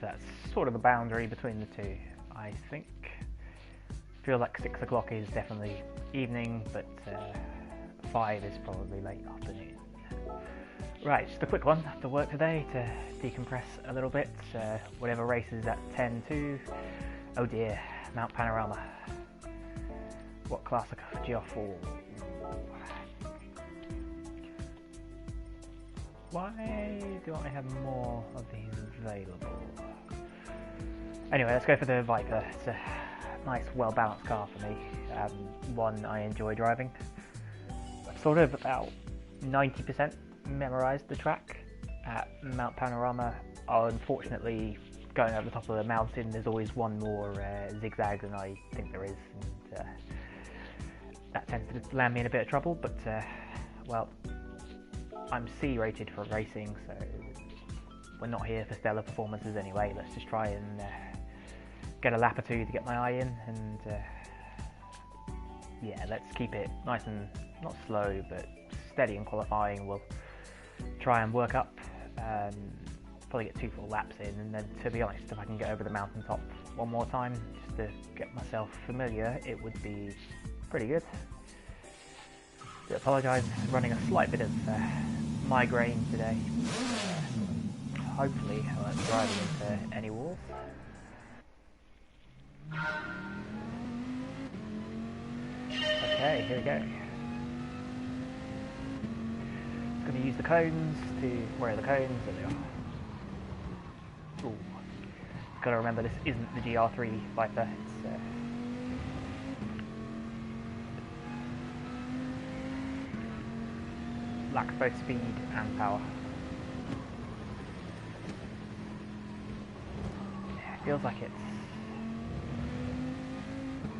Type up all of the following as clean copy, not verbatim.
that's sort of the boundary between the two, I think. Feel like 6 o'clock is definitely evening, but 5 is probably late afternoon. Right, just a quick one after work today to decompress a little bit. Whatever race is at 10-2. Oh dear, Mount Panorama. What class of GR4? Why do I have more of these available? Anyway, let's go for the Viper. It's a nice, well-balanced car for me. One I enjoy driving. I've sort of about 90% memorised the track at Mount Panorama. Unfortunately, going over the top of the mountain, there's always one more zigzag than I think there is, and that tends to land me in a bit of trouble, but well, I'm C rated for racing, so we're not here for stellar performances anyway. Let's just try and get a lap or two to get my eye in, and yeah, let's keep it nice and not slow but steady in qualifying. We'll try and work up, probably get 2 full laps in, and then, to be honest, if I can get over the mountaintop one more time just to get myself familiar, it would be pretty good. I apologise for running a slight bit of migraine today. Hopefully I won't drive into any walls. Okay, here we go. Just going to use the cones to... Where are the cones? There they are. Ooh. Got to remember this isn't the GR3 Viper. It's lacks both speed and power. Yeah, it feels like it's...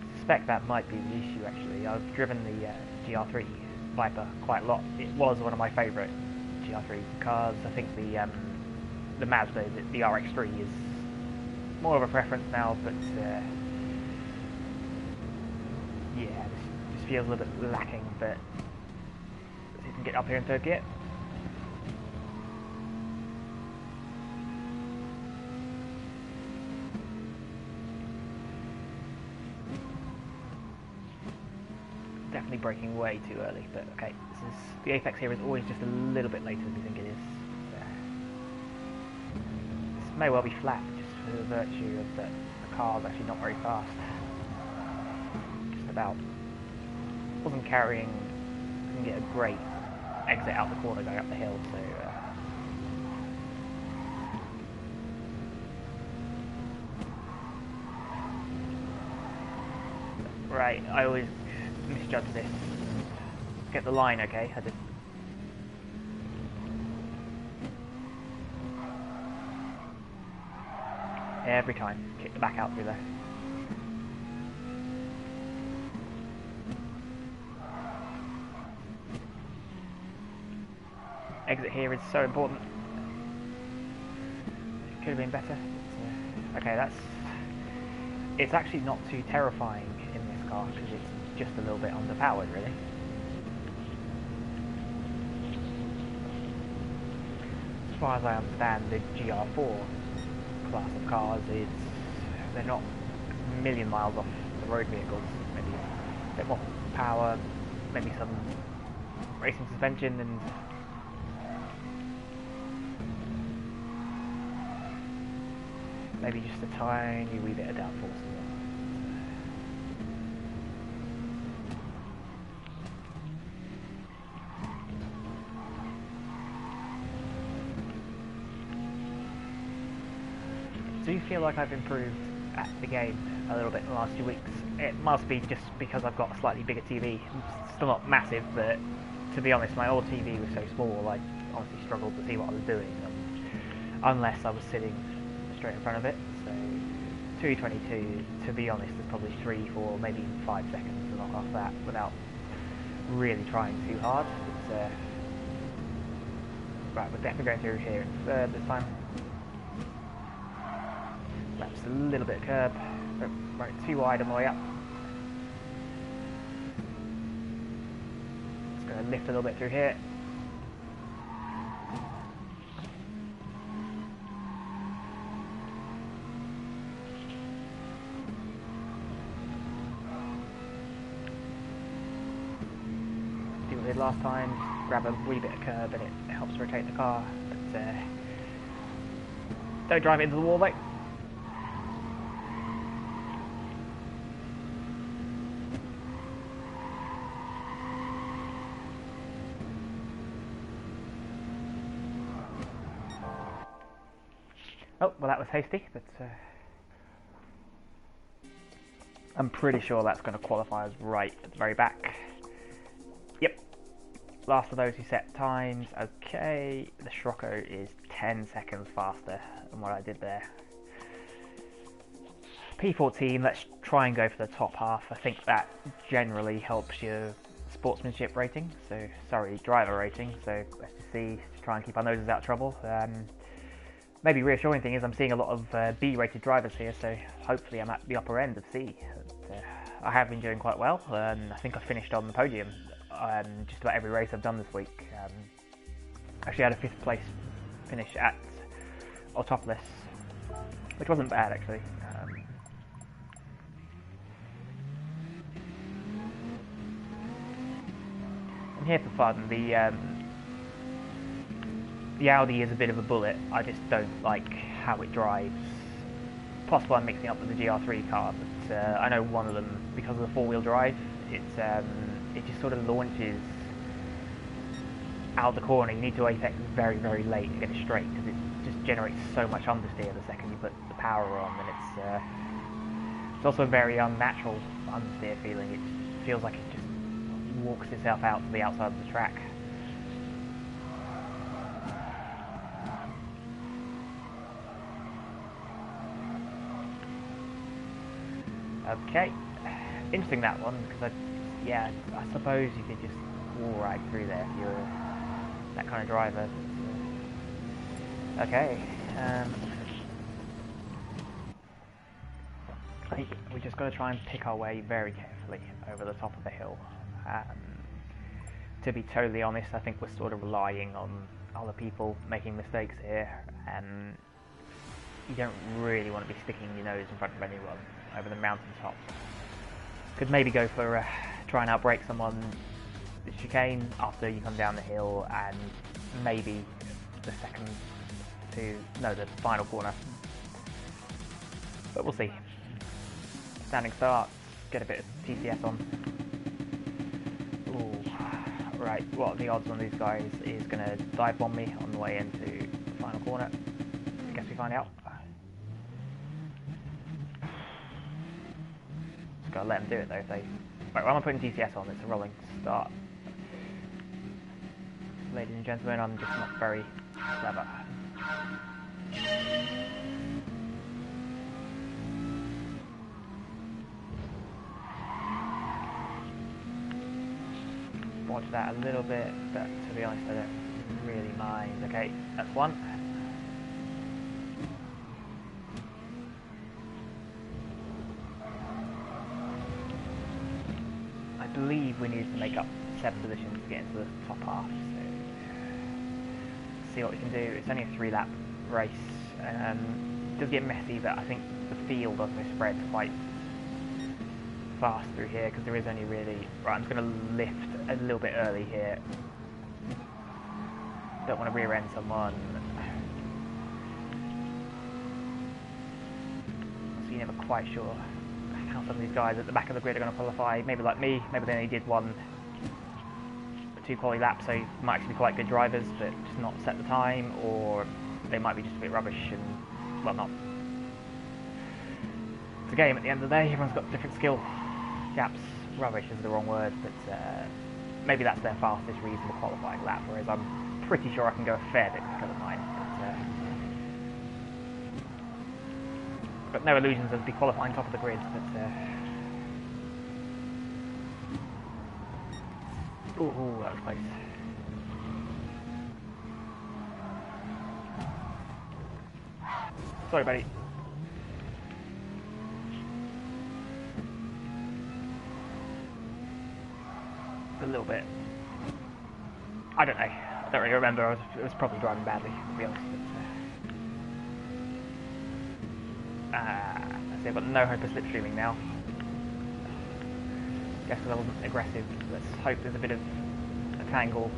I suspect that might be the issue actually. I've driven the GR3 Viper quite a lot. It was one of my favourite GR3 cars. I think the Mazda, the RX-3 is more of a preference now, but yeah, this feels a little bit lacking, but you can get up here in third gear. Definitely braking way too early, but okay. The apex here is always just a little bit later than you think it is. This may well be flat, just for the virtue of the car's actually not very fast. Just about. Wasn't carrying. Couldn't get a great exit out the corner going up the hill, so right, I always misjudge this. Get the line, okay? I just every time kick the back out through there. Exit here is so important. Could have been better. Okay, it's actually not too terrifying in this car because it's just a little bit underpowered, really. As far as I understand, the GR4 class of cars, they're not a million miles off the road vehicles. Maybe a bit more power, maybe some racing suspension, and maybe just a tiny wee bit of downforce. I do feel like I've improved at the game a little bit in the last few weeks. It must be just because I've got a slightly bigger TV. It's still not massive, but to be honest, my old TV was so small I honestly struggled to see what I was doing, unless I was sitting straight in front of it. So 222, to be honest, is probably 3, 4, maybe even 5 seconds to knock off that without really trying too hard. But, right, we're definitely going through here in third this time. Perhaps a little bit of curb, right, too wide on the way up. Just going to lift a little bit through here. last time, just grab a wee bit of curb and it helps rotate the car. But don't drive it into the wall, though. Oh, well that was hasty, but I'm pretty sure that's going to qualify us right at the very back. Yep. Last of those who set times. Okay, the Scirocco is 10 seconds faster than what I did there. P14, let's try and go for the top half. I think that generally helps your sportsmanship rating, driver rating, so let's just see, to try and keep our noses out of trouble. Maybe reassuring thing is I'm seeing a lot of B-rated drivers here, so hopefully I'm at the upper end of C. I have been doing quite well, I think I finished on the podium just about every race I've done this week. Actually had a 5th place finish at Autopolis, which wasn't bad actually. I'm here for fun. The Audi is a bit of a bullet. I just don't like how it drives. Possible I'm mixing up with the GR3 car, but I know one of them, because of the 4-wheel drive, it just sort of launches out of the corner. You need to apex very, very late to get it straight, because it just generates so much understeer the second you put the power on, and it's also a very unnatural understeer feeling. It feels like it just walks itself out to the outside of the track. Okay, interesting that one, because I suppose you could just wall ride through there if you're that kind of driver. Okay, I think we just got to try and pick our way very carefully over the top of the hill. To be totally honest, I think we're sort of relying on other people making mistakes here, and you don't really want to be sticking your nose in front of anyone over the mountaintop. Could maybe go for try and outbrake someone the chicane after you come down the hill, and maybe the final corner. But we'll see. Standing start, get a bit of TCS on. Ooh, right, what are the odds on these guys is going to dive bomb me on the way into the final corner? I guess we find out. Gotta let them do it though. If they... Right, well, I'm putting TCS on. It's a rolling start. Ladies and gentlemen, I'm just not very clever. Watch that a little bit, but to be honest, I don't really mind. Okay, that's one. I believe we need to make up 7 positions to get into the top half, so see what we can do. It's only a 3-lap race. It does get messy, but I think the field also spreads quite fast through here, because there is only really... Right, I'm just going to lift a little bit early here. Don't want to rear end someone. So you're never quite sure how some of these guys at the back of the grid are going to qualify. Maybe like me, maybe they only did 1 or 2 quali laps, so might actually be quite good drivers, but just not set the time, or they might be just a bit rubbish and, well, not. It's a game at the end of the day, everyone's got different skill gaps. Rubbish is the wrong word, but maybe that's their fastest reasonable qualifying lap, whereas I'm pretty sure I can go a fair bit quicker than mine. But no illusions of be qualifying top of the grid. But ooh, that was close. Sorry, buddy. A little bit. I don't know. I don't really remember. I was probably driving badly, to be honest. Let's see, I've got no hope of slipstreaming now. Guess because I wasn't aggressive. Let's hope there's a bit of rectangle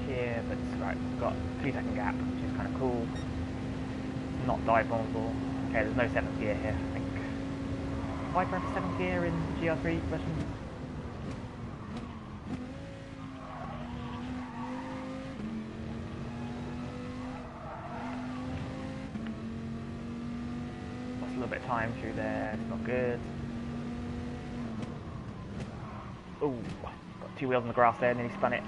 here, but right, we've got 2-second gap, which is kind of cool. Not dive-bombable. Okay, there's no 7th gear here, I think. Viper have 7th gear in GR3 version? Lost a little bit of time through there, it's not good. Ooh, got 2 wheels on the grass there, nearly spun it.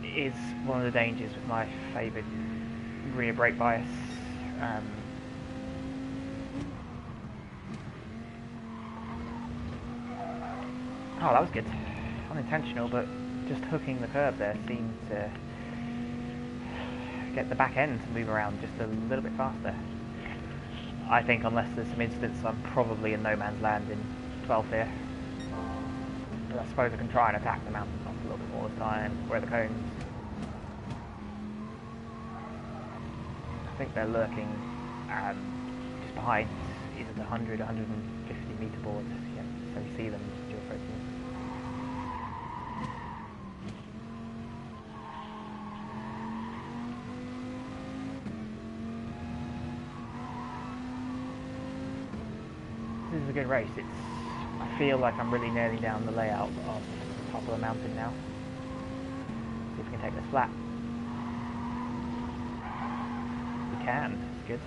It is one of the dangers with my favoured rear brake bias. Oh, that was good. Unintentional, but just hooking the curb there seemed to get the back end to move around just a little bit faster. I think unless there's some instance, I'm probably in no man's land in 12th here. But I suppose I can try and attack the mountain top a little bit more this time, where the cones. I think they're lurking just behind either the 100, 150 metre board. Yeah, so you see them as you're approaching them. This is a good race. I feel like I'm really nailing down the layout of the top of the mountain now. See if we can take this flat. We can. It's good.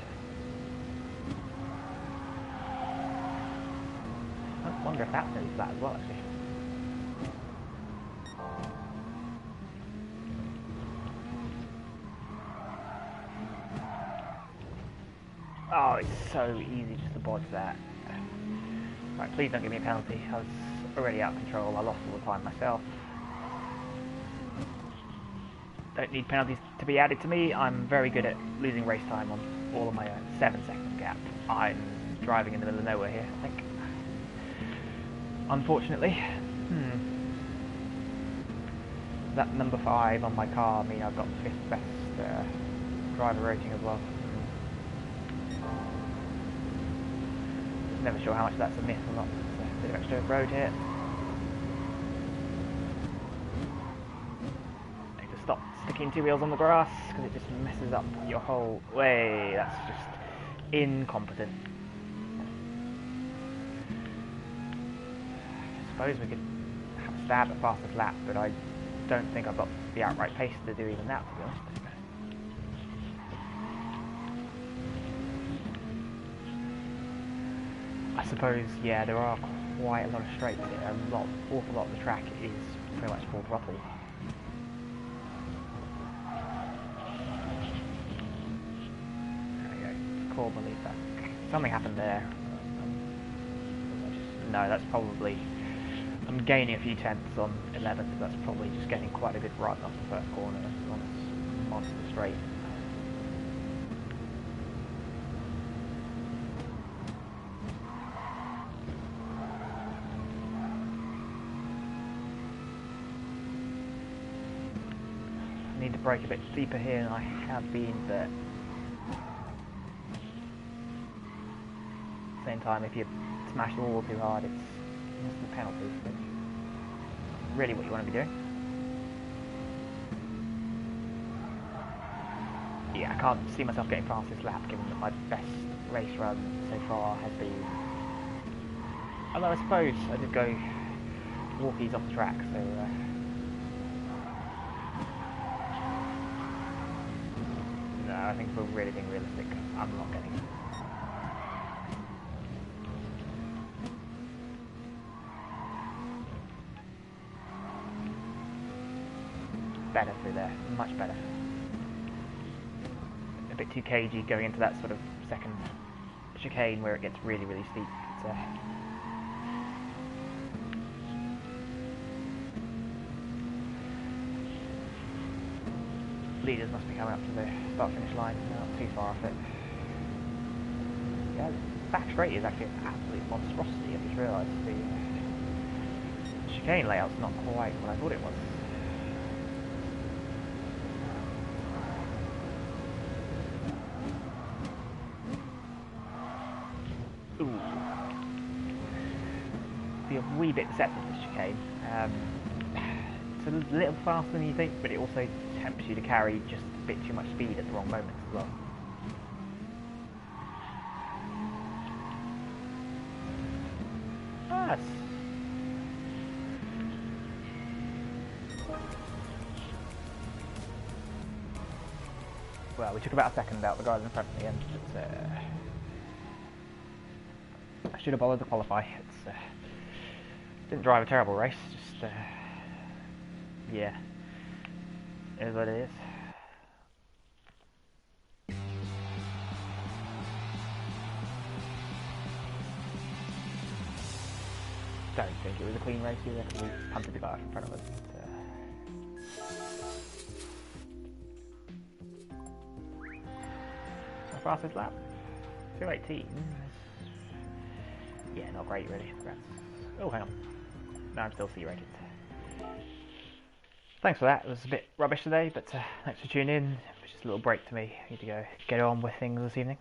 I wonder if that's going to be flat as well, actually. Oh, it's so easy just to bodge that. Right, please don't give me a penalty. I was already out of control. I lost all the time myself. Don't need penalties to be added to me. I'm very good at losing race time on all of my own. 7-second gap. I'm driving in the middle of nowhere here, I think. Unfortunately. That number 5 on my car mean I've got the 5th best driver rating as well. Never sure how much that's a myth or not. There's a bit of extra road here. I need to stop sticking 2 wheels on the grass because it just messes up your whole way. That's just incompetent. I suppose we could have a stab at fastest lap, but I don't think I've got the outright pace to do even that, to be honest. I suppose, yeah, there are quite a lot of straights here. Awful lot of the track is pretty much full throttle. There we go. Cool, believe that. Something happened there. No, that's probably... I'm gaining a few tenths on 11th. That's probably just getting quite a good run off the first corner on this monster straight. Need to brake a bit deeper here than I have been, but at the same time, if you smash the wall too hard, it's a penalty. Which is really what you want to be doing. Yeah, I can't see myself getting past this lap, given that my best race run so far has been. Although I suppose I did go walkies off the track, so. I think if we're really being realistic, I'm not getting it. Better through there, much better. A bit too cagey going into that sort of second chicane where it gets really, really steep. Leaders must be coming up to the start-finish line, not too far off it. Yeah, the back straight is actually an absolute monstrosity, I just realised. The chicane layout's not quite what I thought it was. Ooh. Be a wee bit deceptive, this chicane. It's a little faster than you think, but it also tempts you to carry just a bit too much speed at the wrong moments as well. Yes. Well, we took about a second out the guys in front of me, and I should have bothered to qualify. Didn't drive a terrible race, just yeah, it is what it is. Don't think it was a clean race either, because we punted the guy in front of us. My fastest lap, 2:18. Yeah, not great really. Oh, hang on. No, I'm still C rated. Thanks for that. It was a bit rubbish today, but thanks for tuning in. It was just a little break to me. I need to go get on with things this evening.